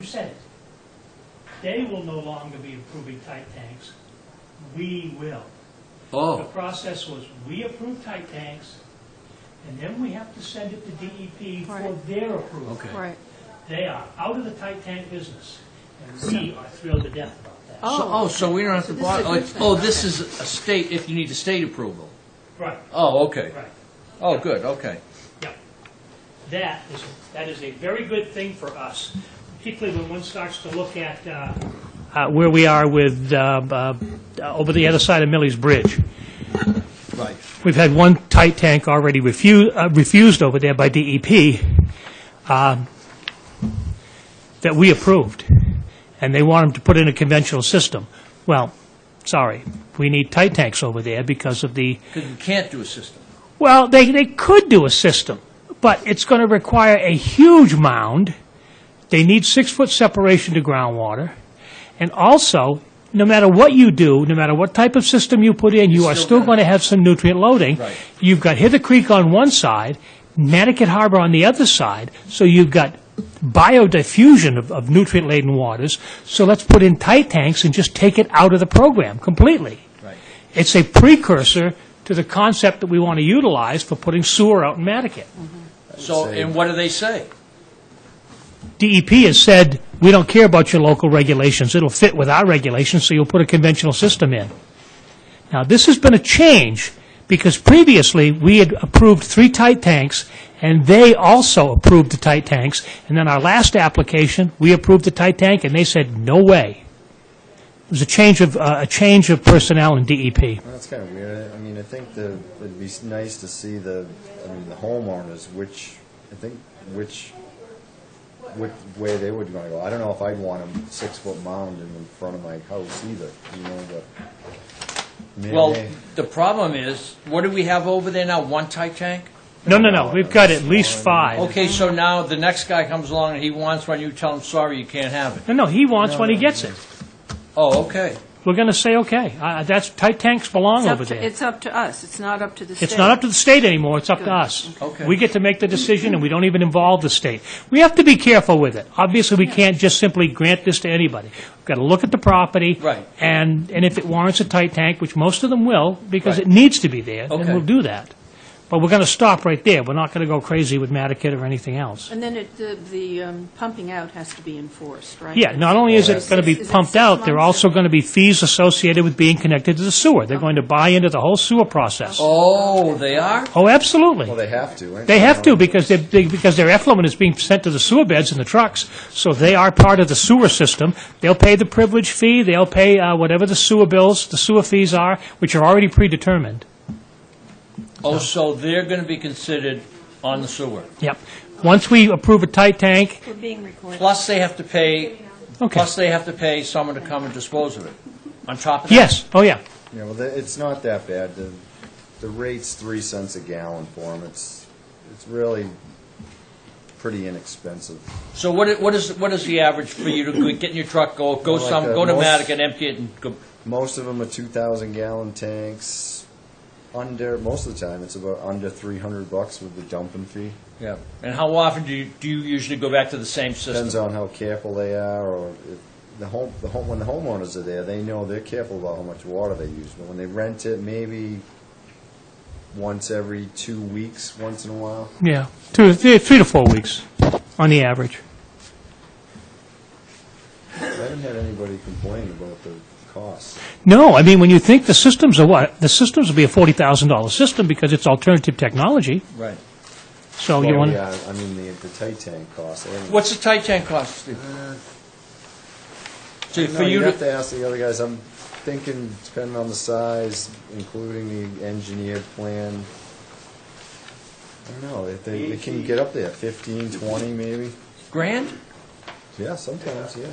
said it. They will no longer be approving tight tanks. We will. The Oh, process was we approve tight tanks, and then we have to send it to DEP for Right. their approval. okay. Right. They are out of the tight tank business, and we are thrilled to death about that. So we don't have to this is bother, a good thing. oh, this is a state, if you need a state approval. Right, Oh, okay. right. Oh, good, okay. Yeah. That is a very good thing for us, particularly when one starts to look at where we are with, over the other side of Millie's Bridge. Right. We've had one tight tank already refused over there by DEP that we approved, and they want them to put in a conventional system. Well, sorry, we need tight tanks over there because of the, Because you can't do a system. well, they could do a system, but it's going to require a huge mound. They need 6-foot separation to groundwater, and also, no matter what you do, no matter what type of system you put in, you are still going to have some nutrient loading. Right. You've got Hither Creek on one side, Nantucket Harbor on the other side, so you've got biodiffusion of nutrient-laden waters. So let's put in tight tanks and just take it out of the program completely. Right. It's a precursor to the concept that we want to utilize for putting sewer out in Nantucket. So, and what do they say? DEP has said, we don't care about your local regulations. It'll fit with our regulations, so you'll put a conventional system in. Now, this has been a change because previously we had approved 3 tight tanks, and they also approved the tight tanks. And then our last application, we approved the tight tank, and they said, no way. It was a change of personnel in DEP. Well, that's kind of weird. I mean, I think it'd be nice to see the homeowners, which way they would want to go. I don't know if I'd want a 6-foot mound in front of my house either, you know, but. I mean, Well, hey, the problem is, what do we have over there now, 1 tight tank? No. We've got at least 5. Okay, so now the next guy comes along and he wants one, you tell him, sorry, you can't have it. No, he wants when he gets it. Oh, okay. We're going to say, okay, that's, tight tanks belong over there. It's up to us. It's not up to the state. It's not up to the state anymore, it's up to Good. us. Okay. We get to make the decision, and we don't even involve the state. We have to be careful with it. Obviously, we can't just simply grant this to anybody. We've got to look at the property. Right. And if it warrants a tight tank, which most of them will, because Right. it needs to be there, then Okay. we'll do that. But we're going to stop right there. We're not going to go crazy with Nantucket or anything else. And then the pumping out has to be enforced, right? Yeah, not only is it going to be Is it pumped 6 out, there are months also or- going to be fees associated with being connected to the sewer. They're going to buy into the whole sewer process. Oh, they are? Oh, absolutely. well, they have to. ain't They have to, because their effluent is being sent to the sewer beds in the trucks, so they are part of the sewer system. They'll pay the privilege fee, they'll pay whatever the sewer bills, the sewer fees are, which are already predetermined. Oh, so they're going to be considered on the sewer. Yep. Once we approve a tight tank, We're being recorded. Plus they have to pay, okay. plus they have to pay someone to come and dispose of it. On top of that? Yes, oh, yeah. Yeah, well, it's not that bad. The rate's 3 cents a gallon for them. It's really pretty inexpensive. So what is the average for you to get in your truck, go Well, like, go to most- Nantucket, empty it, and go? Most of them are 2,000-gallon tanks. Most of the time, it's about under $300 with the dumping fee. Yeah. And how often do you usually go back to the same Depends system? on how careful they are, or if when the homeowners are there, they know they're careful about how much water they use. But when they rent it, maybe once every 2 weeks, once in a while. Yeah, 3 to 4 weeks on the average. I haven't had anybody complain about the cost. No, I mean, when you think the systems are what? The systems will be a $40,000 system because it's alternative technology. Right. So you Well, want yeah, I mean the tight tank cost. What's the tight tank cost, Steve? So for you you'd have to, to ask the other guys. I'm thinking, depending on the size, including the engineered plan. I don't know. They can get up there, 15, 20 maybe. grand? Yeah, sometimes, yeah.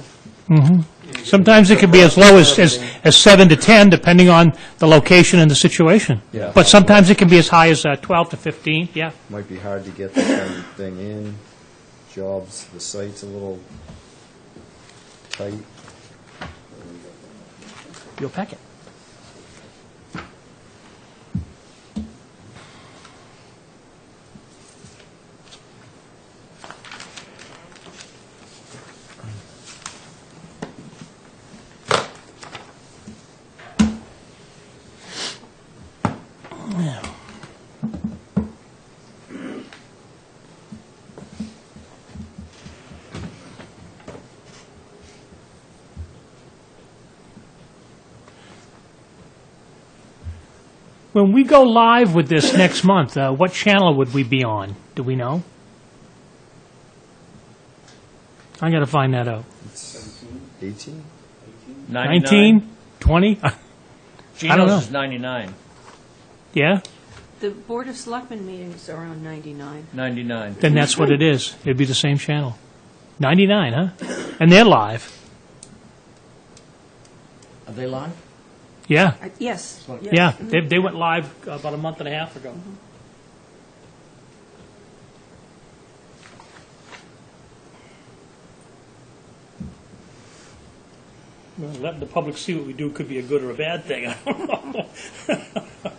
Sometimes it can be as low as 7 to 10, depending on the location and the situation. Yeah. But sometimes it can be as high as 12 to 15, yeah. Might be hard to get that kind of thing in. Jobs, the site's a little tight. You'll pack it. When we go live with this next month, what channel would we be on? Do we know? I got to find that out. 18? 19? 20? I don't know. Geno's is 99. Yeah? The Board of Selectmen meetings are on 99. 99. Then that's what it is. It'd be the same channel. 99, huh? And they're live. Are they live? Yeah. Yes. Yeah. They went live about a month and a half ago. Well, letting the public see what we do could be a good or a bad thing. I don't know.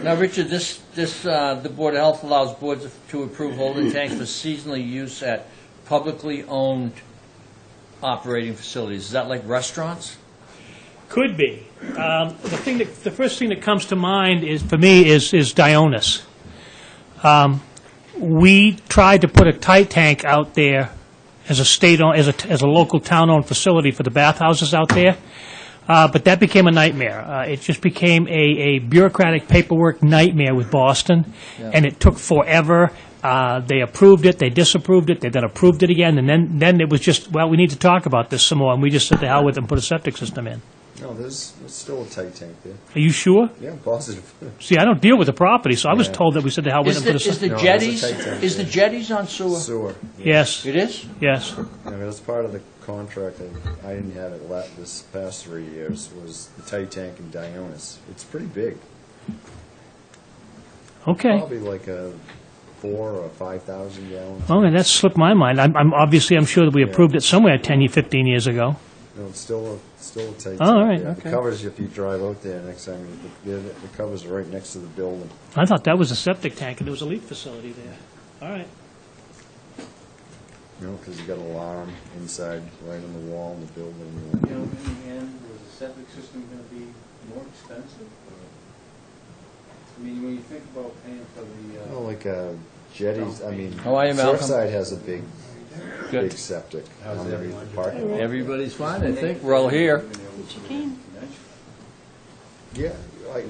Now, Richard, the Board of Health allows boards to approve holding tanks for seasonal use at publicly owned operating facilities. Is that like restaurants? Could be. The first thing that comes to mind is, for me, is Dionis. We tried to put a tight tank out there as a state-owned, as a local town-owned facility for the bathhouses out there, but that became a nightmare. It just became a bureaucratic paperwork nightmare with Boston, and it took forever. They approved it, they disapproved it, they then approved it again, and then it was just, well, we need to talk about this some more, and we just said to hell with it and put a septic system in. No, there's still a tight tank there. Are you sure? Yeah, I'm positive. See, I don't deal with the property, so I was Yeah. told that we said to hell with it and put a Is septic. the No, there's a jetties, tight tank is the there. jetties on sewer? Sewer. Yes, It is? yes. I mean, that's part of the contract, and I didn't have it this past 3 years, was the tight tank in Dionis. It's pretty big. Okay. Probably like a 4 or 5,000 gallons. Oh, and that slipped my mind. I'm sure that we Yeah. approved it somewhere 10, 15 years ago. No, it's still a tight tank. Oh, all right, yeah. okay. The covers, if you drive out there next time, the covers are right next to the building. I thought that was a septic tank, and there was a leak facility there. All right. You know, because you got an alarm inside, right on the wall in the building. You know, in the end, was the septic system going to be more expensive? I mean, when you think about paying for the, Like jetties, I mean, How are you, Malcolm? Surfside has a big Good. septic. How's on the everyone? parking lot. Everybody's fine, I think. We're all here. Which you can. Yeah, like,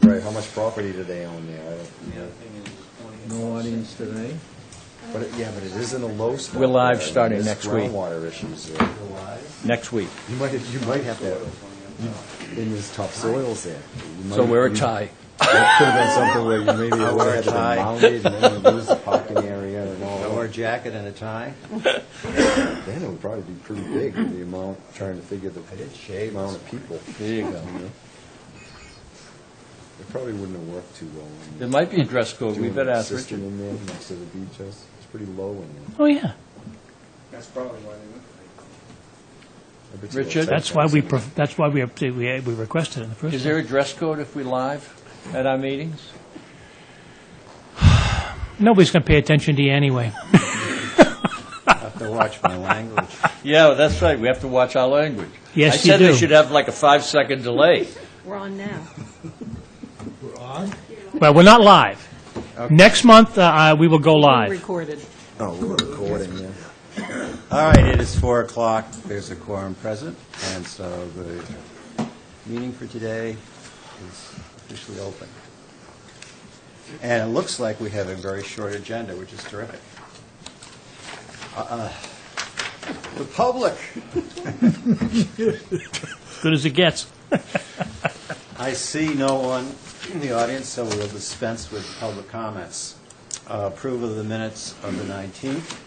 right, how much property do they own there? I don't- the other thing is 20. No audience today. But it is in a low spot. We're live there. I mean, starting there's next week. Groundwater issues there. Next week. You might have to, in this topsoils there. You So might- we're a you- tie. That could have been something where you maybe would have had to tie. be mounted and then you lose the parking area and all I wear a that. jacket and a tie. Then it would probably be pretty big, the amount, trying to figure the shave. amount of people. There you go. know? It probably wouldn't have worked too well. There might be a dress code. We Doing better a ask system Richard. in there next to the beach house. It's pretty low in there. Oh, yeah. That's probably why they went I bet you Richard? they'll That's take why that. that's why we requested it in the first Is place. there a dress code if we live at our meetings? Nobody's going to pay attention to you anyway. I have to watch my language. Yeah, that's right. We have to watch our language. Yes, I you said do. they should have like a 5-second delay. We're on now. Well, we're not live. Next month, we will go Being live. recorded. Oh, we're recording, yeah. All right, it is 4 o'clock. There's a quorum present, and so the meeting for today is officially open. And it looks like we have a very short agenda, which is terrific. The public. Good as it gets. I see no one in the audience, so we'll dispense with public comments. Approval of the minutes of the 19th.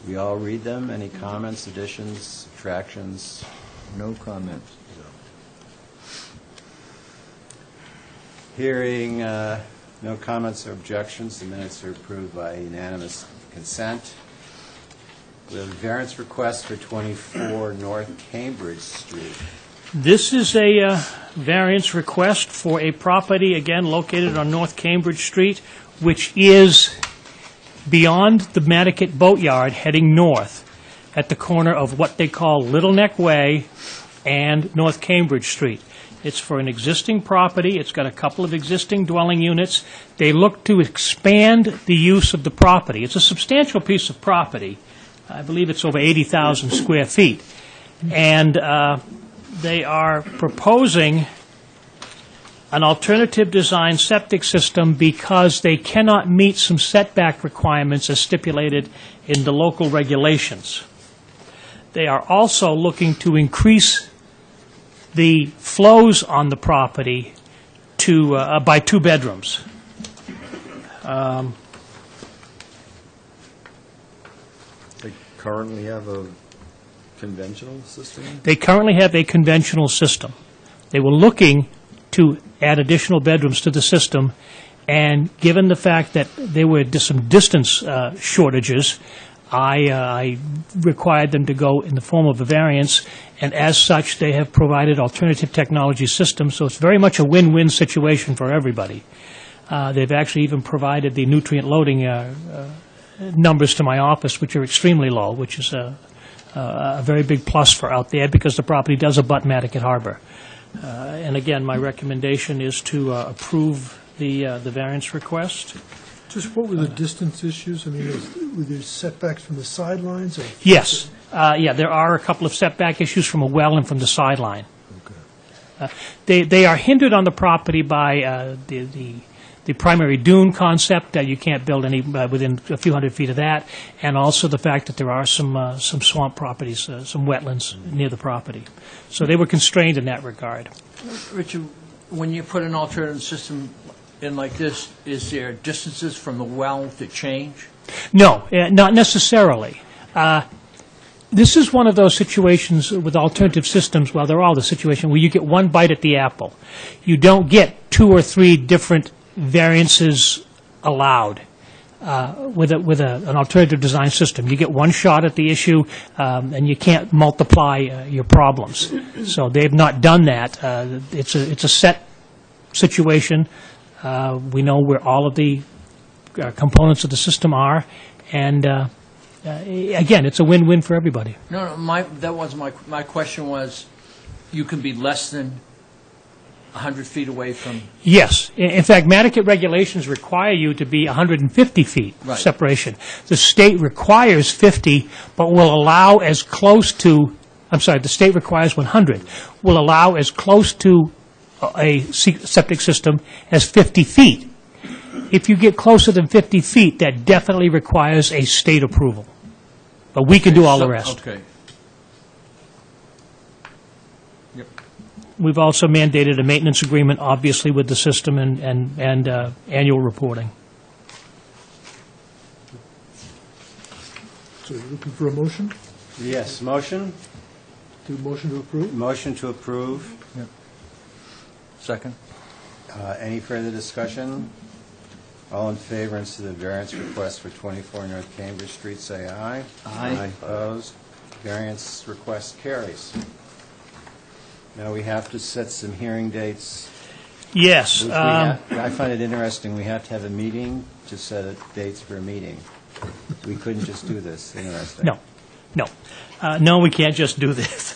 We all read them. Any comments, additions, subtractions? No comments. Hearing no comments or objections, the minutes are approved by unanimous consent. We have a variance request for 24 North Cambridge Street. This is a variance request for a property, again, located on North Cambridge Street, which is beyond the Nantucket Boatyard, heading north, at the corner of what they call Little Neck Way and North Cambridge Street. It's for an existing property. It's got a couple of existing dwelling units. They look to expand the use of the property. It's a substantial piece of property. I believe it's over 80,000 square feet. And they are proposing an alternative design septic system because they cannot meet some setback requirements as stipulated in the local regulations. They are also looking to increase the flows on the property to, by 2 bedrooms. They currently have a conventional system? They currently have a conventional system. They were looking to add additional bedrooms to the system, and given the fact that there were some distance shortages, I required them to go in the form of a variance, and as such, they have provided alternative technology systems, so it's very much a win-win situation for everybody. They've actually even provided the nutrient loading numbers to my office, which are extremely low, which is a very big plus for out there because the property does abut Nantucket Harbor. And again, my recommendation is to approve the variance request. Just what were the distance issues? I mean, were there setbacks from the sidelines? Or Yes. Yeah, there are a couple of setback issues from a well and from the sideline. Okay. They are hindered on the property by the primary dune concept, that you can't build any within a few hundred feet of that, and also the fact that there are some swamp properties, some wetlands near the property. So they were constrained in that regard. Richard, when you put an alternative system in like this, is there distances from the well to change? No, not necessarily. This is one of those situations with alternative systems, well, they're all the situation where you get one bite at the apple. You don't get 2 or 3 different variances allowed with an alternative design system. You get one shot at the issue, and you can't multiply your problems. So they've not done that. It's a set situation. We know where all of the components of the system are, and again, it's a win-win for everybody. No, that wasn't my question was, you can be less than 100 feet away from... Yes. In fact, Nantucket regulations require you to be 150 feet Right. separation. The state requires 50, but will allow as close to, I'm sorry, the state requires 100, will allow as close to a septic system as 50 feet. If you get closer than 50 feet, that definitely requires a state approval. But we can do all the rest. Okay. We've also mandated a maintenance agreement, obviously, with the system and annual reporting. So you're looking for a motion? Yes, motion? Motion to approve? Motion to approve. Second? Any further discussion? All in favor as to the variance request for 24 North Cambridge Street, say aye. Aye. Opposed? Variance request carries. Now we have to set some hearing dates. Yes. Which I find it interesting, we have to have a meeting to set dates for a meeting. We couldn't just do this. Interesting. No. No, we can't just do this.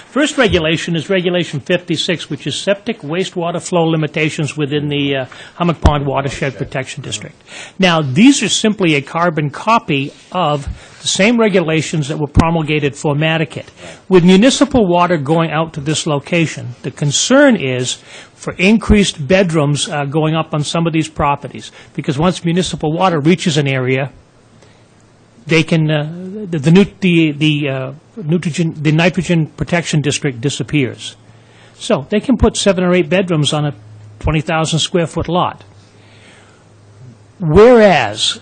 First regulation is Regulation 56, which is septic wastewater flow limitations within the Hummock Pond Watershed Protection District. Now, these are simply a carbon copy of the same regulations that were promulgated for Nantucket. With municipal water going out to this location, the concern is for increased bedrooms going up on some of these properties, because once municipal water reaches an area, they can the nitrogen protection district disappears. So they can put 7 or 8 bedrooms on a 20,000 square foot lot. Whereas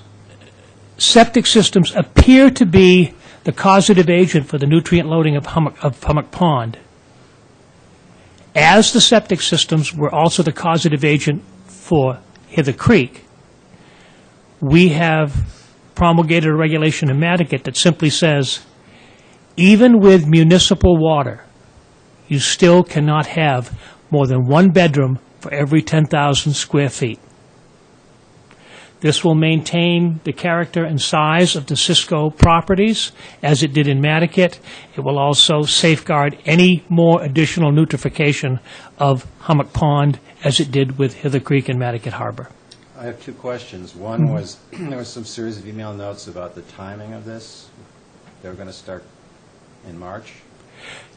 septic systems appear to be the causative agent for the nutrient loading of Hummock Pond, as the septic systems were also the causative agent for Hither Creek, we have promulgated a regulation in Nantucket that simply says, even with municipal water, you still cannot have more than 1 bedroom for every 10,000 square feet. This will maintain the character and size of the Cisco properties, as it did in Nantucket. It will also safeguard any more additional nutrification of Hummock Pond, as it did with Hither Creek and Nantucket Harbor. I have 2 questions. One was, there was some series of email notes about the timing of this. They were going to start in March.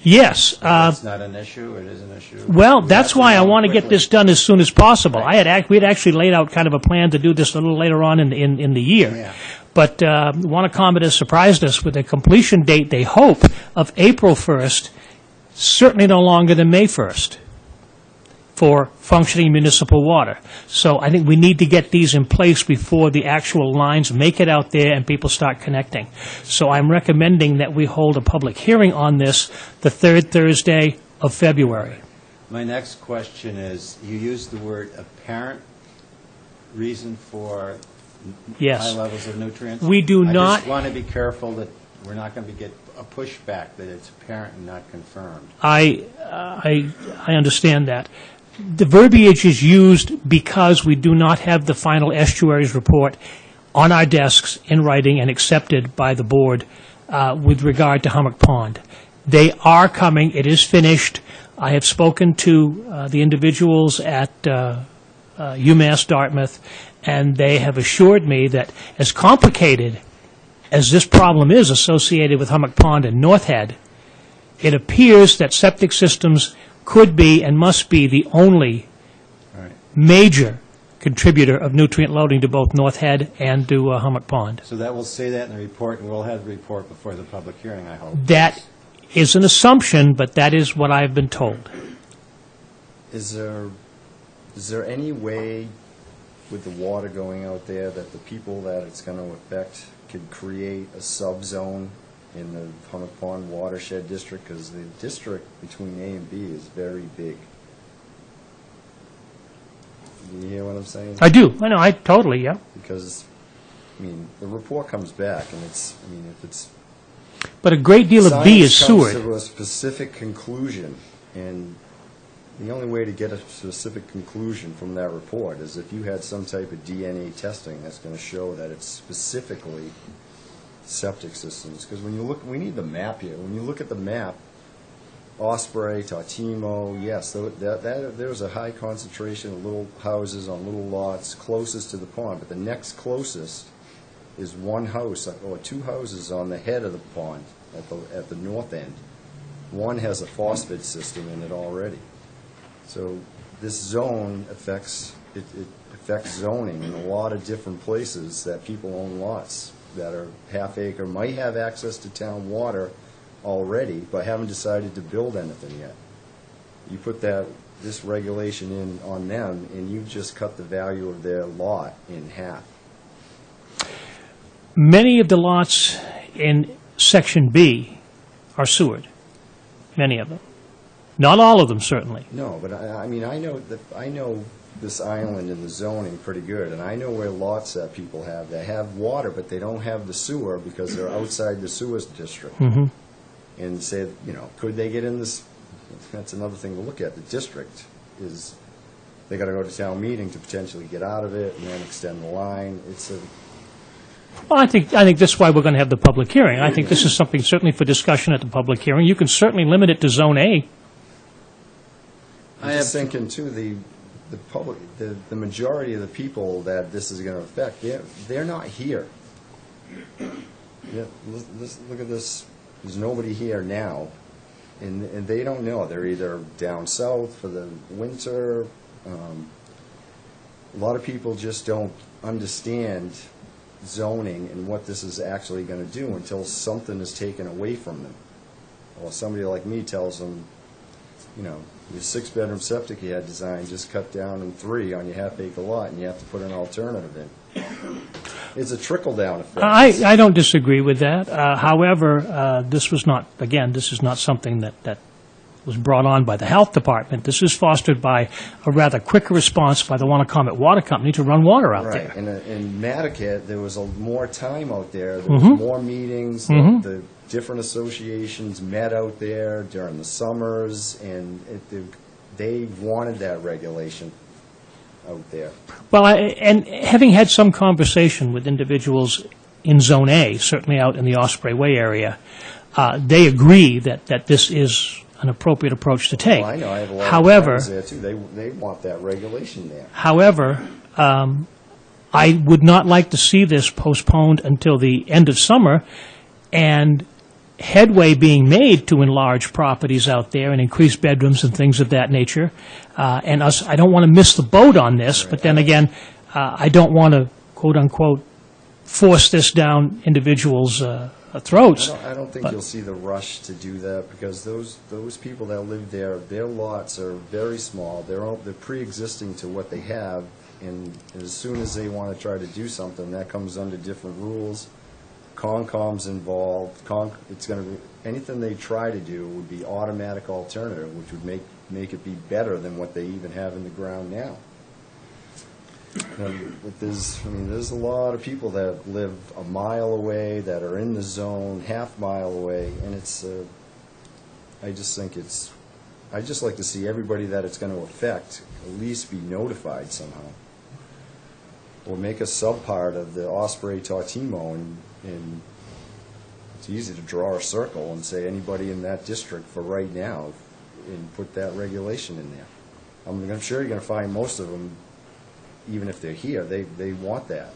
Yes. It's not an issue, it is an issue? Well, We that's have to why I know want to get quickly. this done as soon as possible. Right. We had actually laid out kind of a plan to do this a little later on in the year. Yeah. But Wanacombat has surprised us with a completion date, they hope, of April 1st, certainly no longer than May 1st, for functioning municipal water. So I think we need to get these in place before the actual lines make it out there and people start connecting. So I'm recommending that we hold a public hearing on this the third Thursday of February. My next question is, you used the word apparent reason for Yes. high levels of nutrients? We do I not- just want to be careful that we're not going to get a pushback that it's apparent and not confirmed. I understand that. The verbiage is used because we do not have the final estuaries report on our desks in writing and accepted by the board with regard to Hummock Pond. They are coming. It is finished. I have spoken to the individuals at UMass Dartmouth, and they have assured me that as complicated as this problem is associated with Hummock Pond and North Head, it appears that septic systems could be and must be the only All right. major contributor of nutrient loading to both North Head and to Hummock Pond. So that will say that in the report, and we'll have the report before the public hearing, I hope. That is an assumption, but that is what I've been told. Is there any way with the water going out there that the people that it's going to affect could create a sub-zone in the Hummock Pond watershed district? Because the district between A and B is very big. Do you hear what I'm saying? I do. I know. I totally, yeah. Because, I mean, the report comes back, and it's, I mean, if it's... But a great deal of B is Science comes Seward. to a specific conclusion, and the only way to get a specific conclusion from that report is if you had some type of DNA testing that's going to show that it's specifically septic systems. Because when you look, we need the map here. When you look at the map, Osprey, Tautimo, yes, there's a high concentration of little houses on little lots closest to the pond, but the next closest is one house or two houses on the head of the pond at the north end. One has a phosphate system in it already. So this zone affects zoning in a lot of different places that people own lots that are half acre, might have access to town water already, but haven't decided to build anything yet. You put this regulation in on them, and you've just cut the value of their lot in half. Many of the lots in Section B are Seward. Many of them. Not all of them, certainly. No, but I mean, I know this island and the zoning pretty good, and I know where lots that people have that have water, but they don't have the sewer because they're outside the sewer district. Mhm. And say, you know, could they get in this? That's another thing to look at. The district is, they got to go to town meeting to potentially get out of it and then extend the line. It's a, Well, I think this is why we're going to have the public hearing. I think this is something certainly for discussion at the public hearing. You can certainly limit it to Zone A. I'm just thinking too, the public, the majority of the people that this is going to affect, they're not here. Yeah, look at this. There's nobody here now, and they don't know. They're either down south for the winter. A lot of people just don't understand zoning and what this is actually going to do until something is taken away from them. Or somebody like me tells them, you know, your 6-bedroom septic you had designed just cut down in 3 on your half-acre lot, and you have to put an alternative in. It's a trickle-down effect. I don't disagree with that. However, this was not, again, this is not something that was brought on by the health department. This is fostered by a rather quick response by the Wanacombat Water Company to run water out Right, there. and in Nantucket, there was more time out there. There was Mhm. more meetings. Mhm. The different associations met out there during the summers, and they wanted that regulation out there. Well, and having had some conversation with individuals in Zone A, certainly out in the Osprey Way area, they agree that this is an appropriate approach to take. Well, I know, I have a lot However, of friends there, too. They want that regulation there. However, I would not like to see this postponed until the end of summer, and headway being made to enlarge properties out there and increase bedrooms and things of that nature. And I don't want to miss the boat on this, but then again, I don't want to, quote-unquote, force this down individuals' throats. I don't think you'll see the rush to do that, because those people that live there, their lots are very small. They're pre-existing to what they have, and as soon as they want to try to do something, that comes under different rules. Concom's involved. It's going to anything they try to do would be automatic alternative, which would make it be better than what they even have in the ground now. But there's a lot of people that live a mile away, that are in the zone, half-mile away, and I just like to see everybody that it's going to affect at least be notified somehow. Or make a sub-part of the Osprey Tautimo, and it's easy to draw a circle and say anybody in that district for right now, and put that regulation in there. I'm sure you're going to find most of them, even if they're here, they want that.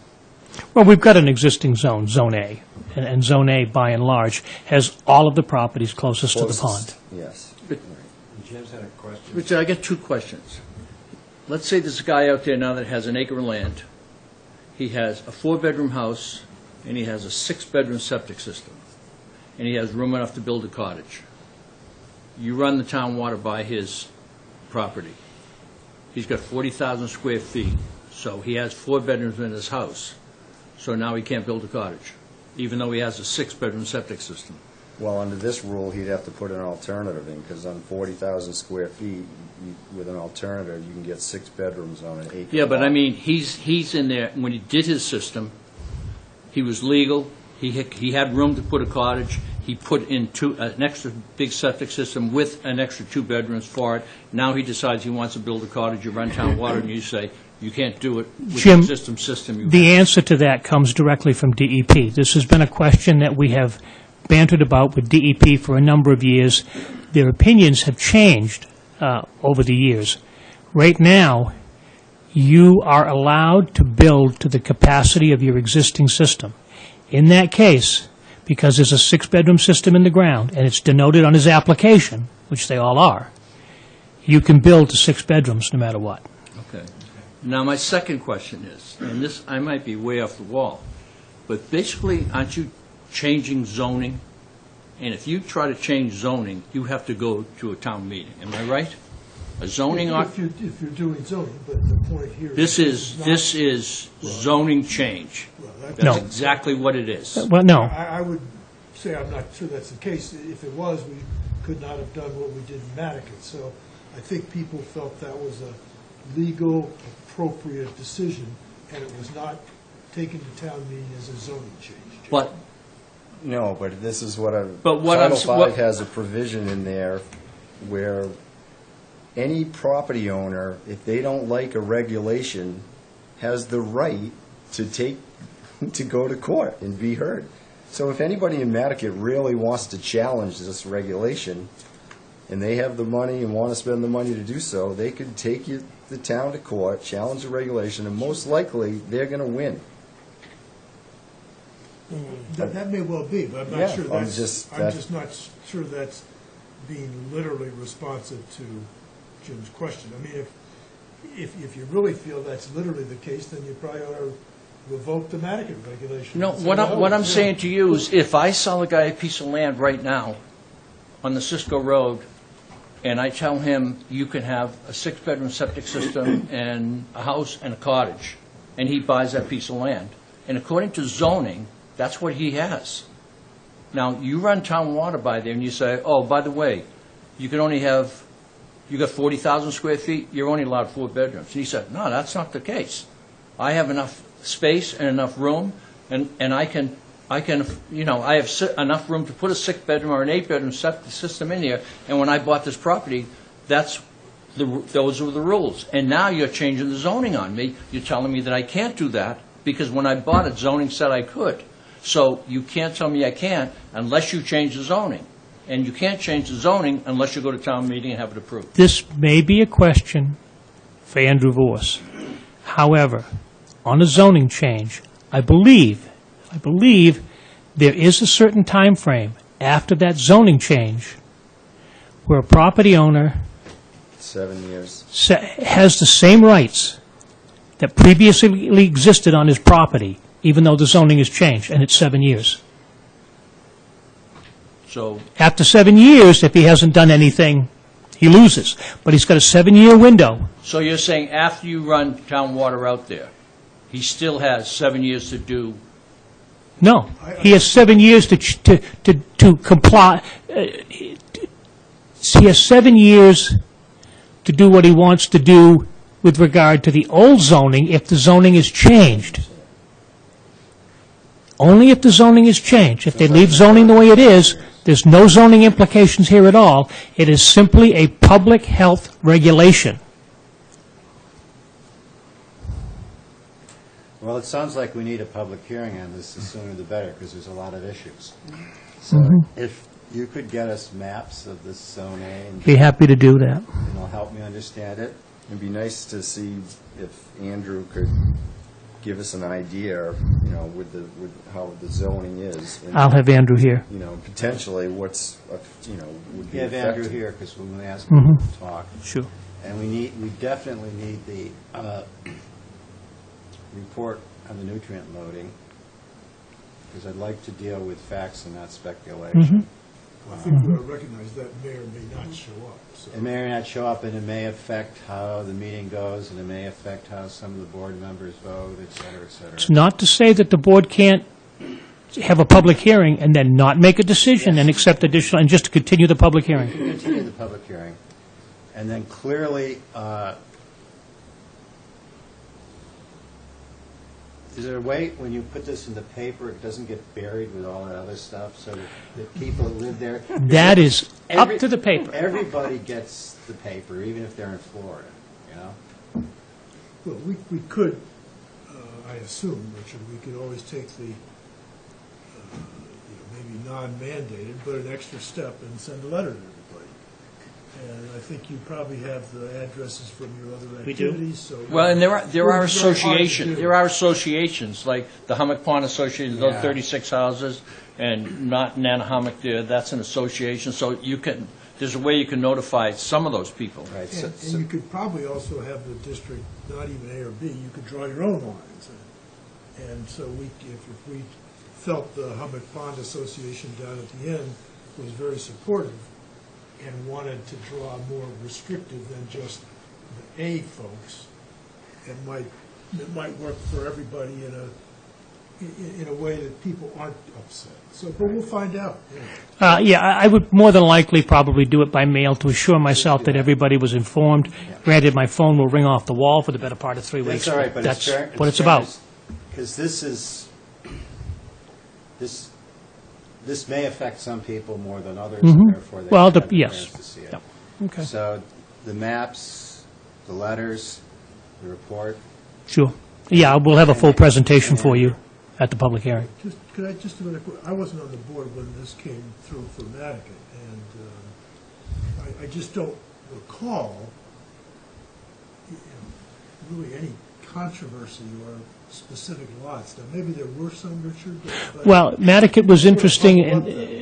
Well, we've got an existing zone, Zone A, and Zone A, by and large, has all of the properties closest to the pond. Yes. Jim's had a question. Richard, I got two questions. Let's say there's a guy out there now that has an acre of land. He has a 4-bedroom house, and he has a 6-bedroom septic system, and he has room enough to build a cottage. You run the town water by his property. He's got 40,000 square feet, so he has 4 bedrooms in his house. So now he can't build a cottage, even though he has a 6-bedroom septic system. Well, under this rule, he'd have to put an alternative in, because on 40,000 square feet, with an alternative, you can get 6 bedrooms on an acre. Yeah, but I mean, he's in there, when he did his system, he was legal, he had room to put a cottage, he put in an extra big septic system with an extra 2 bedrooms for it. Now he decides he wants to build a cottage, you run town water, and you say, you can't do it with Jim, the system. The answer to that comes directly from DEP. This has been a question that we have bantered about with DEP for a number of years. Their opinions have changed over the years. Right now, you are allowed to build to the capacity of your existing system. In that case, because there's a 6-bedroom system in the ground, and it's denoted on his application, which they all are, you can build to 6 bedrooms no matter what. Okay. Now, my second question is, and this, I might be way off the wall, but basically, aren't you changing zoning? And if you try to change zoning, you have to go to a town meeting. Am I right? A zoning... If you're doing zoning, but the point here... This is zoning change. Well, That's No. exactly what it is. Well, no. I would say I'm not sure that's the case. If it was, we could not have done what we did in Nantucket. So I think people felt that was a legal, appropriate decision, and it was not taken to town meeting as a zoning change. But No, but this is what Title V has a provision in there where any property owner, if they don't like a regulation, has the right to go to court and be heard. So if anybody in Nantucket really wants to challenge this regulation, and they have the money and want to spend the money to do so, they could take the town to court, challenge the regulation, and most likely, they're going to win. That may well be, but I'm Yeah, not sure I'm that's, just- I'm just not sure that's being literally responsive to Jim's question. I mean, if you really feel that's literally the case, then you probably ought to revoke the Nantucket regulation. no, and say, what I'm yeah. saying to you is, if I sell a guy a piece of land right now on the Cisco Road, and I tell him you can have a 6-bedroom septic system and a house and a cottage, and he buys that piece of land, and according to zoning, that's what he has. Now, you run town water by there and you say, oh, by the way, you can only have, you got 40,000 square feet, you're only allowed 4 bedrooms. And he said, no, that's not the case. I have enough space and enough room, and I can, you know, I have enough room to put a 6-bedroom or an 8-bedroom septic system in there, and when I bought this property, those were the rules. And now you're changing the zoning on me. You're telling me that I can't do that, because when I bought it, zoning said I could. So you can't tell me I can't unless you change the zoning. And you can't change the zoning unless you go to town meeting and have it approved. This may be a question for Andrew Vorse. However, on a zoning change, I believe there is a certain time frame after that zoning change where a property owner 7 years. has the same rights that previously existed on his property, even though the zoning has changed, and it's 7 years. So, After 7 years, if he hasn't done anything, he loses. But he's got a 7-year window. so you're saying after you run town water out there, he still has 7 years to do, No, he has 7 years to comply. He has 7 years to do what he wants to do with regard to the old zoning if the zoning is changed. Only if the zoning is changed. If they leave zoning the way it is, there's no zoning implications here at all. It is simply a public health regulation. Well, it sounds like we need a public hearing on this, the sooner the better, because there's a lot of issues. So if you could get us maps of this Zone A, and Be happy to do that. it'll help me understand it. It'd be nice to see if Andrew could give us an idea, you know, with how the zoning is. And, I'll have Andrew here. you know, potentially what's, you know, would be We have Andrew effective. here, because we're going to ask him to talk. Sure. And we definitely need the report on the nutrient loading, because I'd like to deal with facts and not speculation. I think we ought to recognize that may or may not show up, so. It may or may not show up, and it may affect how the meeting goes, and it may affect how some of the board members vote, et cetera, et cetera. It's not to say that the board can't have a public hearing and then not make a decision and accept additional, and just to continue the public hearing. Continue the public hearing. And then clearly, is there a way, when you put this in the paper, it doesn't get buried with all that other stuff, so that the people who live there? That is up to the paper. Everybody gets the paper, even if they're in Florida, you know? Well, we could, I assume, Richard, we could always take the, maybe non-mandated, but an extra step and send a letter to everybody. And I think you probably have the addresses from your other We do. activities, so. well, and there are It's very hard to associations, do. there are associations, like the Hummock Pond Association, those Yeah. 36 houses, and not Nantucket there, that's an association, so you can, there's a way you can notify some of those people. Right, And you could probably also have the district, not even A or B, you could draw your own lines. And so if we felt the Hummock Pond Association down at the end was very supportive and wanted to draw more restrictive than just the A folks, it might work for everybody in a way that people aren't upset. So, but we'll find out. Yeah, I would more than likely probably do it by mail to assure myself that everybody was informed. Granted, my phone will ring off the wall for the better part of 3 weeks. That's all right, but That's it's fair. what it's about. Because this may affect some people more than others, and therefore they Well, have the yes. chance to see it. Yep. Okay, So the maps, the letters, the report. sure. Yeah, we'll have a full presentation for you at the public hearing. Could I just a minute, I wasn't on the board when this came through for Nantucket, and I just don't recall, really any controversy or specific lots. Now, maybe there were some, Richard, but. Well, Nantucket was interesting,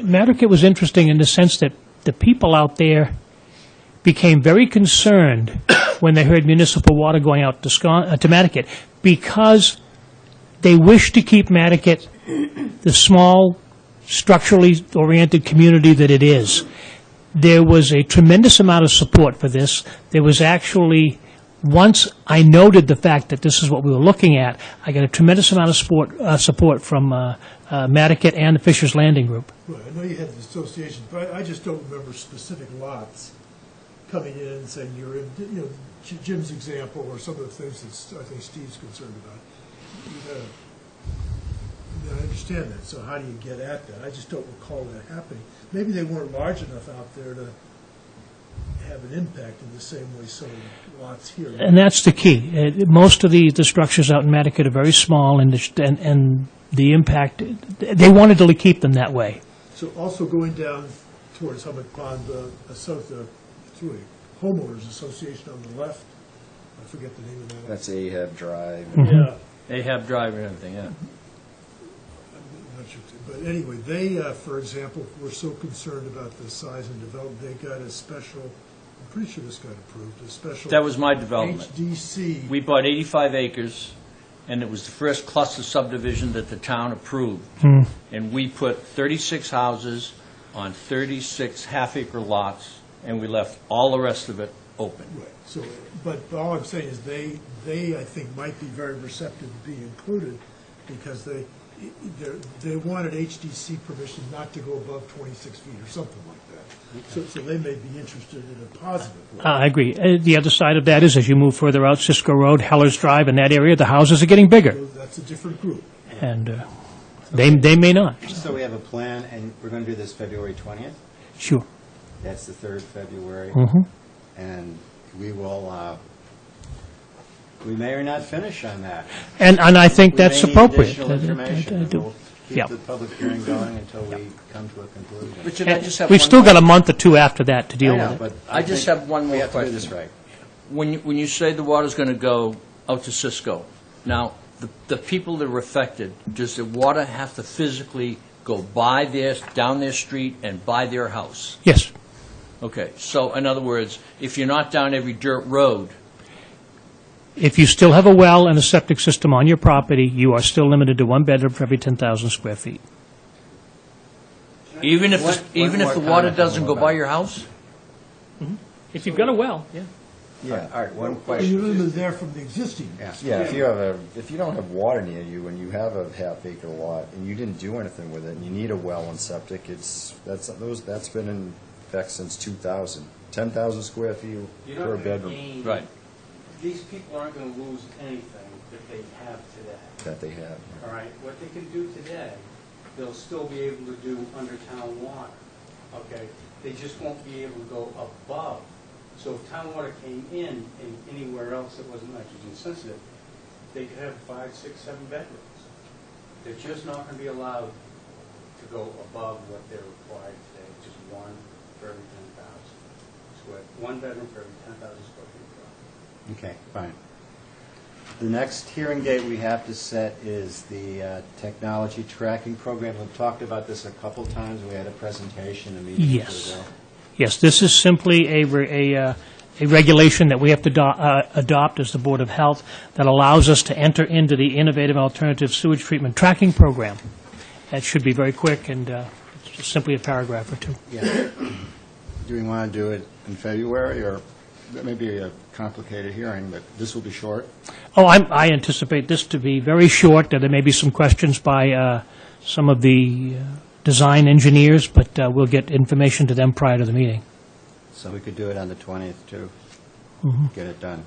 Nantucket was interesting in the sense that the people out there became very concerned when they heard municipal water going out to Nantucket, because they wished to keep Nantucket the small, structurally oriented community that it is. There was a tremendous amount of support for this. There was actually, once I noted the fact that this is what we were looking at, I got a tremendous amount of support from Nantucket and the Fisher's Landing Group. Well, I know you had the association, but I just don't remember specific lots coming in and saying you're in, Jim's example, or some of the things that I think Steve's concerned about. I understand that, so how do you get at that? I just don't recall that happening. Maybe they weren't large enough out there to have an impact in the same way some lots here. And that's the key. Most of the structures out in Nantucket are very small, and the impact, they wanted to keep them that way. So also going down towards Hummock Pond, through a homeowners association on the left, I forget the name of that. That's Ahab Drive. Yeah. Ahab Drive and everything, yeah. I'm not you, but anyway, they, for example, were so concerned about the size and development, they got a special, I'm pretty sure this got approved, a special. That was my development. HDC. We bought 85 acres, and it was the first cluster subdivision that the town approved. And we put 36 houses on 36 half-acre lots, and we left all the rest of it open. Right, so, but all I'm saying is they, I think, might be very receptive to being included, because they wanted HDC permission not to go above 26 feet or something like that. So they may be interested in a positive way. I agree. The other side of that is, as you move further out Cisco Road, Heller's Drive, in that area, the houses are getting bigger, So that's a different group. and they may not. So we have a plan, and we're going to do this February 20th? Sure. That's the 3rd February. Mhm. And we will, we may or not finish on that. And I think that's We may need appropriate. additional information, and we'll Yeah. keep the public hearing going until we come to a conclusion. Richard, I just have We've one still more- got a month or two after that to deal I know, with it. but I just think have one we more have to do question. this right. When you say the water's going to go out to Cisco, now, the people that are affected, does the water have to physically go by down their street and by their house? Yes. Okay, so in other words, if you're not down every dirt road, If you still have a well and a septic system on your property, you are still limited to one bedroom for every 10,000 square feet. even if, One even if more the water comment on doesn't the go well. by your house? If you've got a well, yeah. Yeah. All right, one Well, question. you're limited there from the existing. Yeah. Yeah, if you don't have water near you and you have a half-acre lot and you didn't do anything with it and you need a well and septic, that's been in effect since 2000. 10,000 square feet You're per not going to bedroom gain, Right. these people aren't going to lose anything that they have today, that they have. all right? What they can do today, they'll still be able to do under town water, okay? They just won't be able to go above. So if town water came in anywhere else that wasn't nitrogen sensitive, they could have 5, 6, 7 bedrooms. They're just not going to be allowed to go above what they're required today, just one for every 10,000 square, one bedroom for every 10,000 square feet. Okay, fine. The next hearing date we have to set is the technology tracking program. We've talked about this a couple times. We had a presentation a meeting Yes. ago. Yes, this is simply a regulation that we have to adopt as the Board of Health that allows us to enter into the Innovative Alternative Sewage Treatment Tracking Program. That should be very quick, and it's just simply a paragraph or two. Yeah. Do we want to do it in February, or that may be a complicated hearing, but this will be short? Oh, I anticipate this to be very short. There may be some questions by some of the design engineers, but we'll get information to them prior to the meeting. So we could do it on the 20th, too. Get it done.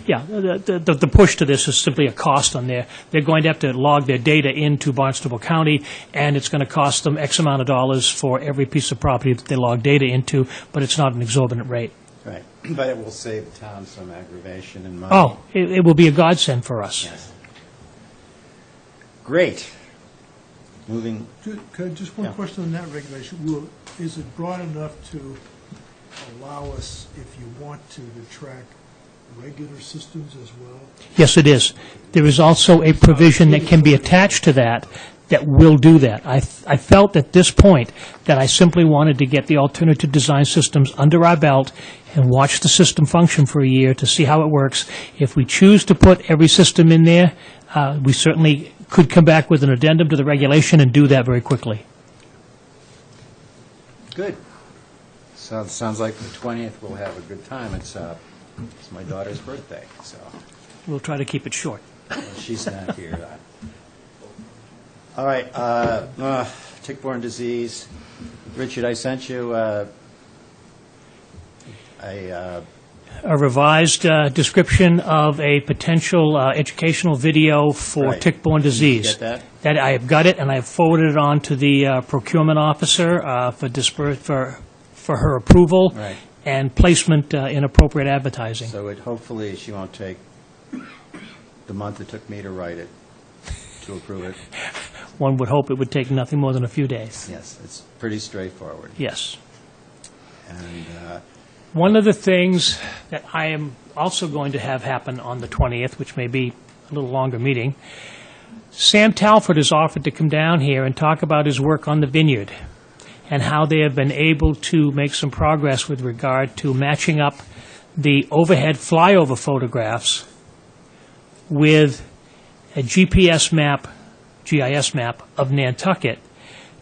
Yeah, the push to this is simply a cost on there. They're going to have to log their data into Barnstable County, and it's going to cost them X amount of dollars for every piece of property that they log data into, but it's not an exorbitant rate. Right. But it will save the town some aggravation and money. Oh, it will be a godsend for us. Yes. Great. Moving, Just one Yeah. question on that regulation. Is it broad enough to allow us, if you want to track regular systems as well? Yes, it is. There is also a provision that can be attached to that will do that. I felt at this point that I simply wanted to get the alternative design systems under our belt and watch the system function for a year to see how it works. If we choose to put every system in there, we certainly could come back with an addendum to the regulation and do that very quickly. good. So it sounds like the 20th we'll have a good time. It's my daughter's birthday, so We'll try to keep it short. she's not here. All right, tick-borne disease. Richard, I sent you a A revised description of a potential educational video for Right. tick-borne disease. Get that? That I have got it, and I have forwarded it on to the procurement officer for her approval Right. and placement in appropriate advertising. So hopefully she won't take the month it took me to write it, to approve it. One would hope it would take nothing more than a few days. Yes, it's pretty straightforward. Yes. And One of the things that I am also going to have happen on the 20th, which may be a little longer meeting, Sam Talford has offered to come down here and talk about his work on the vineyard and how they have been able to make some progress with regard to matching up the overhead flyover photographs with a GPS map, GIS map of Nantucket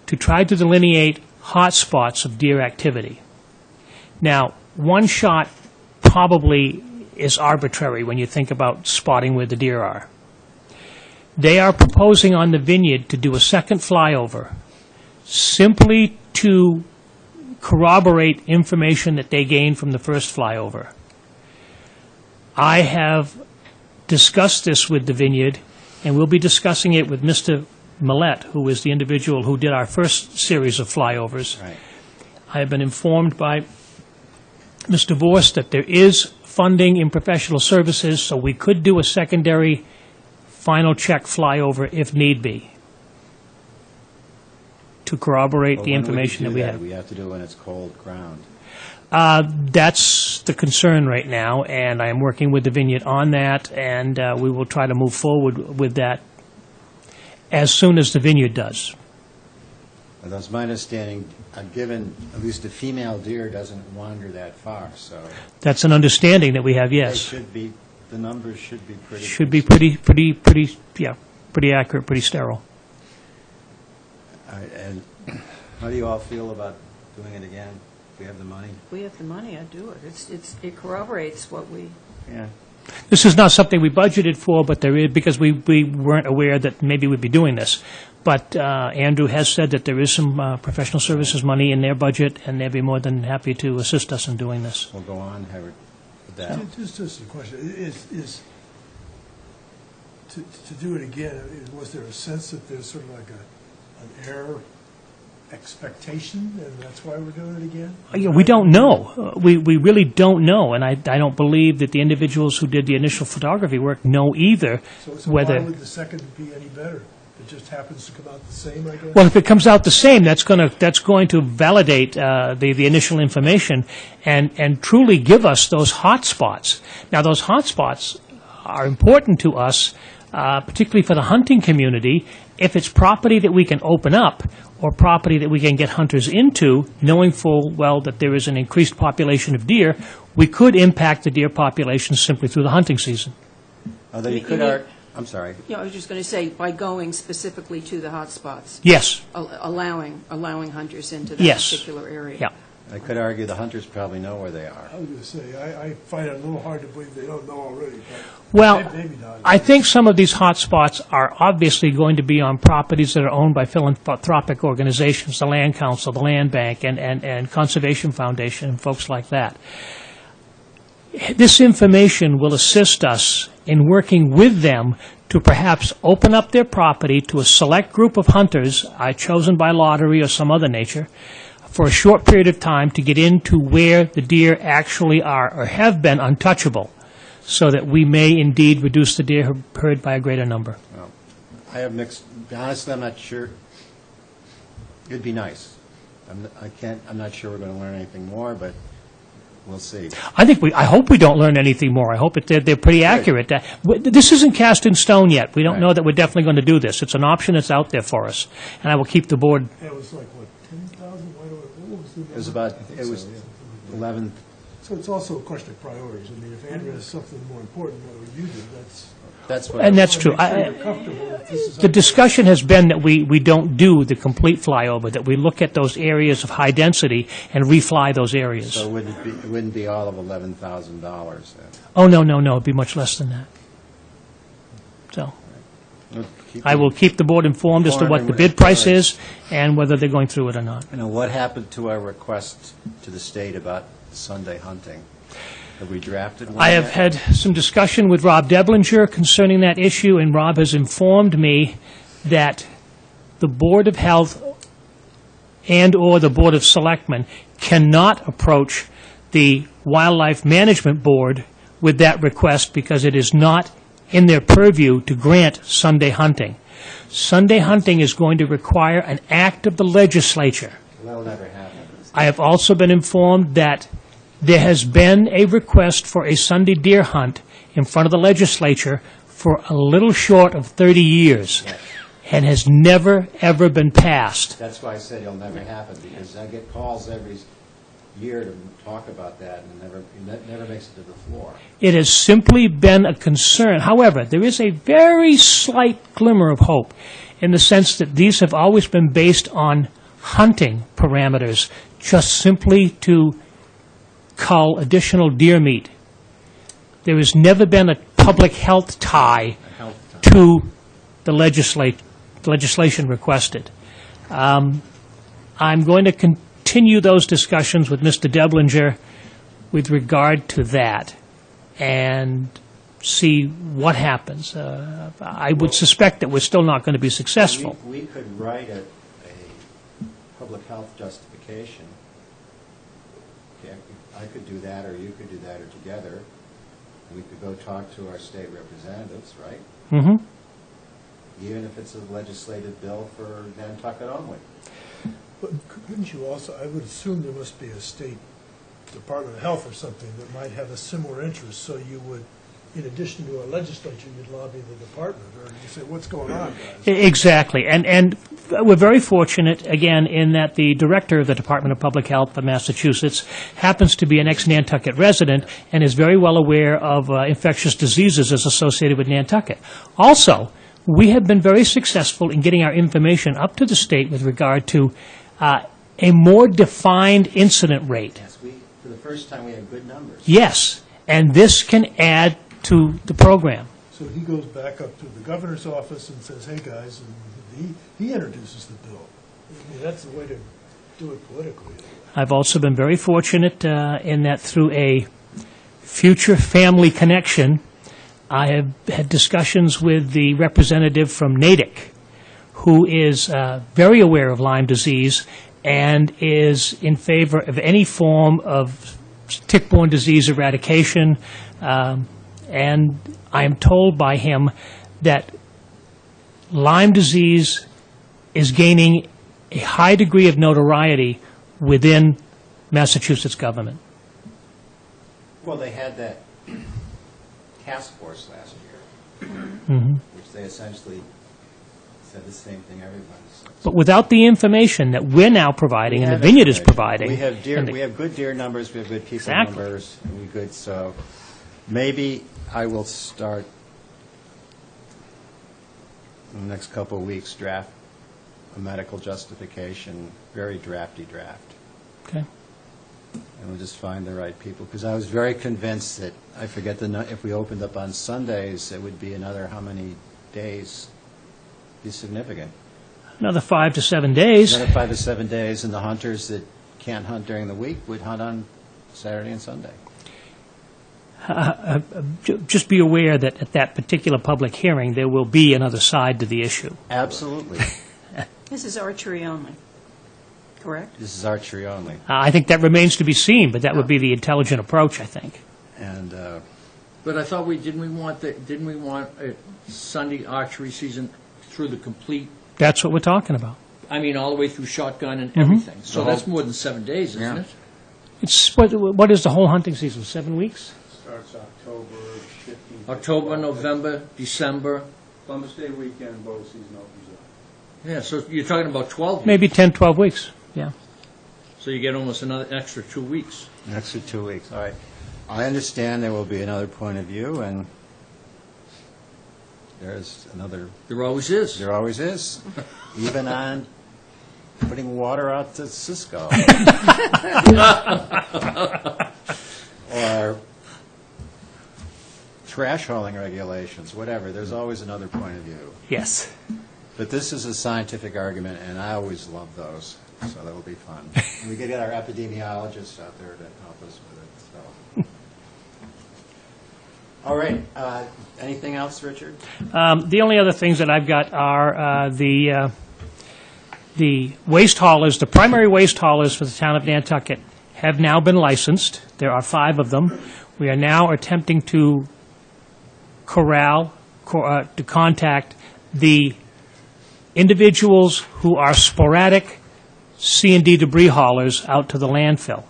to try to delineate hot spots of deer activity. Now, one shot probably is arbitrary when you think about spotting where the deer are. They are proposing on the vineyard to do a second flyover simply to corroborate information that they gained from the first flyover. I have discussed this with the vineyard, and we'll be discussing it with Mr. Millette, who is the individual who did our first series of flyovers. Right. I have been informed by Mr. Vorst that there is funding in professional services, so we could do a secondary final check flyover if need be to corroborate But the when would you information do that we have. We have to do it when it's cold ground. That's the concern right now, and I am working with the vineyard on that, and we will try to move forward with that as soon as the vineyard does. Well, that's my understanding, given at least a female deer doesn't wander that far, so That's an understanding that we have, they yes. should be, the numbers should be pretty. Should be consistent. pretty accurate, pretty sterile. All right, and how do you all feel about doing it again? If we have the money? If we have the money, I'd do it. It corroborates what we, Yeah. This is not something we budgeted for, but there is, because we weren't aware that maybe we'd be doing this. But Andrew has said that there is some professional services money in their budget, and they'd be more than happy to assist us in doing this. We'll go on, have it with that. Just a question, is, to do it again, was there a sense that there's sort of like an error expectation, and that's why we're doing it again? We don't know. We really don't know, and I don't believe that the individuals who did the initial photography work know either So whether... why would the second be any better? It just happens to come out the same, I guess? Well, if it comes out the same, that's going to validate the initial information and truly give us those hot spots. Now, those hot spots are important to us, particularly for the hunting community. If it's property that we can open up or property that we can get hunters into, knowing full well that there is an increased population of deer, we could impact the deer population simply through the hunting season. Although you You could, mean- I'm sorry. I was just going to say, by going specifically to the hot spots, Yes. allowing hunters into that Yes. particular area. Yeah. I could argue the hunters probably know where they are. I was going to say, I find it a little hard to believe they don't know already, but Well, maybe not. I think some of these hot spots are obviously going to be on properties that are owned by philanthropic organizations, the Land Council, the Land Bank, and Conservation Foundation, and folks like that. This information will assist us in working with them to perhaps open up their property to a select group of hunters, chosen by lottery or some other nature, for a short period of time to get into where the deer actually are or have been untouchable, so that we may indeed reduce the deer herd by a greater number. Well, I have mixed, honestly, I'm not sure. It'd be nice. I'm not sure we're going to learn anything more, but we'll see. I hope we don't learn anything more. I hope they're pretty accurate. This isn't cast in stone yet. We don't Right. know that we're definitely going to do this. It's an option that's out there for us, and I will keep the board. It was like, what, 10,000? What was the number? It was about, I think it was so, yeah. 11, So it's also a question of priorities. I mean, if Andrew has something more important than what you do, that's what. And that's true. Make sure you're comfortable that this is The discussion has been that we don't do the complete flyover, that we look at those areas of high density and refly those areas. So it wouldn't be all of $11,000 then? Oh, no, it'd be much less than that. So We'll keep I will keep the board informed as to what the bid price is and whether they're going through it or not. You know, what happened to our request to the state about Sunday hunting? Have we drafted one I have yet? had some discussion with Rob Deblinger concerning that issue, and Rob has informed me that the Board of Health and/or the Board of Selectmen cannot approach the Wildlife Management Board with that request because it is not in their purview to grant Sunday hunting. Sunday hunting is going to require an act of the legislature. That'll never happen. I have also been informed that there has been a request for a Sunday deer hunt in front of the legislature for a little short of 30 years and has never, ever been passed. That's why I said it'll never happen, because I get calls every year to talk about that, and it never makes it to the floor. It has simply been a concern. However, there is a very slight glimmer of hope in the sense that these have always been based on hunting parameters, just simply to cull additional deer meat. There has never been a public health tie to the legislation requested. I'm going to continue those discussions with Mr. Deblinger with regard to that and see what happens. I would suspect that we're still not going to be successful. We could write a public health justification. Okay, I could do that, or you could do that, or together. We could go talk to our state representatives, right? Mm-hmm. Even if it's a legislative bill for Nantucket only. But couldn't you also, I would assume there must be a state Department of Health or something that might have a similar interest, so you would, in addition to a legislature, you'd lobby the department, or you say, what's going on, guys? Exactly. And we're very fortunate, again, in that the director of the Department of Public Health of Massachusetts happens to be an ex-Nantucket resident and is very well aware of infectious diseases as associated with Nantucket. Also, we have been very successful in getting our information up to the state with regard to a more defined incident rate. Yes, for the first time, we have good numbers. Yes, and this can add to the program. So he goes back up to the governor's office and says, hey, guys, and he introduces the bill. I mean, that's the way to do it politically. I've also been very fortunate in that through a future family connection, I have had discussions with the representative from Natick, who is very aware of Lyme disease and is in favor of any form of tick-borne disease eradication. And I am told by him that Lyme disease is gaining a high degree of notoriety within Massachusetts government. Well, they had that task force last year, Mm-hmm. which they essentially said the same thing everybody says. But without the information that we're now providing and the vineyard is providing. We have deer. and the- We have good deer numbers. We have good people Exactly. numbers. And we good. So maybe I will start in the next couple of weeks draft a medical justification, very drafty draft, Okay. and we'll just find the right people. Because I was very convinced that I forget if we opened up on Sundays, it would be another how many days? Be significant. Another 5 to 7 days. Another 5 to 7 days, and the hunters that can't hunt during the week would hunt on Saturday and Sunday. Just be aware that at that particular public hearing, there will be another side to the issue. Absolutely. This is archery only, correct? This is archery only. I think that remains to be seen, but that would be the intelligent approach, I think. And But I thought didn't we want a Sunday archery season through the complete, That's what we're talking about. I mean, all the way through shotgun and everything? So that's more than 7 days, isn't Yeah. it? It's what is the whole hunting season? 7 weeks? Starts October 15th. October, November, December. Columbus Day weekend, bow season opens up. Yeah, so you're talking about 12 weeks. Maybe 10, 12 weeks. Yeah. So you get almost another extra 2 weeks. next to 2 weeks. All right. I understand there will be another point of view, and there's another. There always is. There always is, even on putting water out to Cisco. Or trash hauling regulations, whatever. There's always another point of view. Yes. But this is a scientific argument, and I always love those, so that will be fun. And we could get our epidemiologists out there to help us with it, so. All right. Anything else, Richard? The only other things that I've got are the waste haulers, the primary waste haulers for the town of Nantucket have now been licensed. There are 5 of them. We are now attempting to to contact the individuals who are sporadic C&D debris haulers out to the landfill.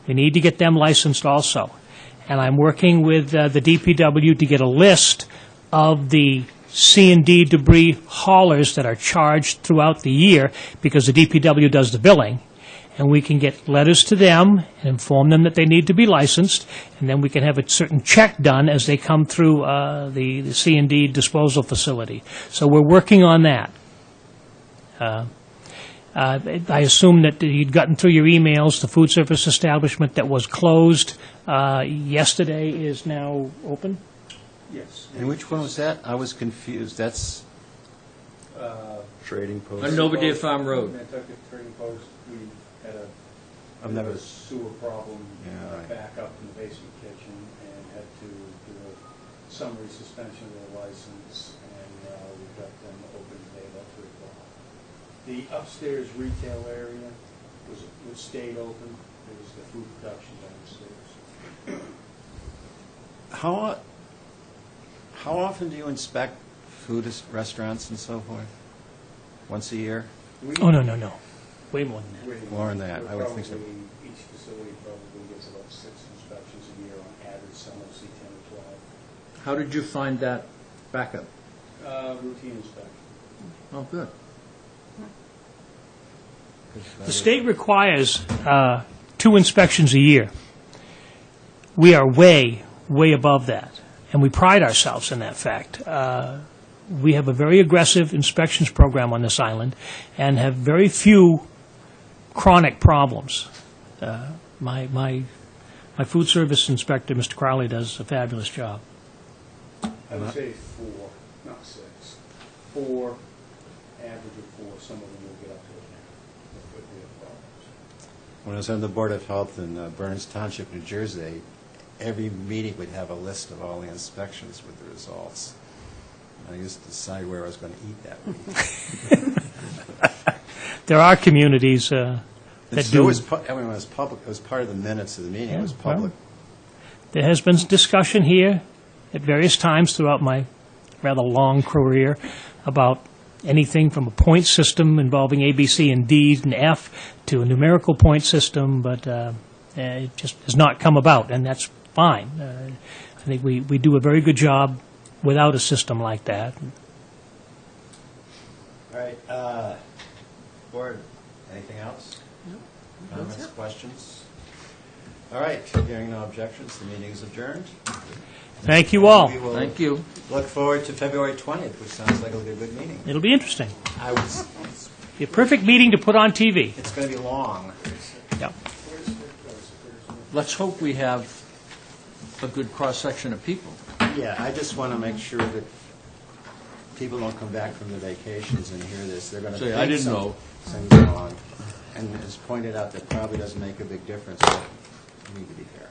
We need to get them licensed also. And I'm working with the DPW to get a list of the C&D debris haulers that are charged throughout the year, because the DPW does the billing, and we can get letters to them and inform them that they need to be licensed, and then we can have a certain check done as they come through the C&D disposal facility. So we're working on that. I assume that you'd gotten through your emails. The food service establishment that was closed yesterday is now open? Yes. And which one was that? I was confused. That's Trading On post. Belvedere Farm Road. Nantucket Trading Post, we had I've never- a sewer problem, Yeah, right. back up in the basement kitchen, and had to do a summary suspension of their license, and we got them open today about 3 o'clock. The upstairs retail area stayed open. There was the food production downstairs. How often do you inspect restaurants and so forth? Once a year? Oh, no. Way more than that. More than that, I would think so. Each facility probably gets about 6 inspections a year on average, some will see 10 or 12. How did you find that backup? Routine inspection. Oh, good. The state requires 2 inspections a year. We are way above that, and we pride ourselves in that fact. We have a very aggressive inspections program on this island and have very few chronic problems. My food service inspector, Mr. Crowley, does a fabulous job. I would say 4, not 6. 4, average of 4, some of them will get up to 10. But we have problems. When I was on the Board of Health in Burns Township, New Jersey, every meeting would have a list of all the inspections with the results. I used to decide where I was going to eat that week. There are communities that It do. was, it was public, it was part of the minutes of the meeting, it was Yeah, well, public. There has been discussion here at various times throughout my rather long career about anything from a point system involving A, B, C, and D, and F to a numerical point system, but it just has not come about, and that's fine. I think we do a very good job without a system like that. All right, Board, anything else? Comments, questions? All right, hearing no objections, the meeting is adjourned. Thank you all. We will Thank you. look forward to February 20th, which sounds like it'll be a good meeting. It'll be interesting. It's Be a perfect meeting to put on TV. going to be long. Yep. Let's hope we have a good cross-section of people. Yeah, I just want to make sure that people don't come back from their vacations and hear this. They're going to Say, think I didn't know. something's wrong. And as pointed out, that probably doesn't make a big difference, but we need to be fair.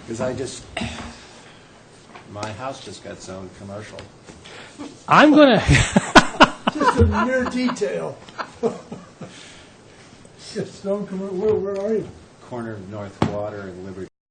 Because my house just got zoned commercial. I'm going to, Just a mere detail. Yes, don't come, where are you? Corner of North Water and Liberty.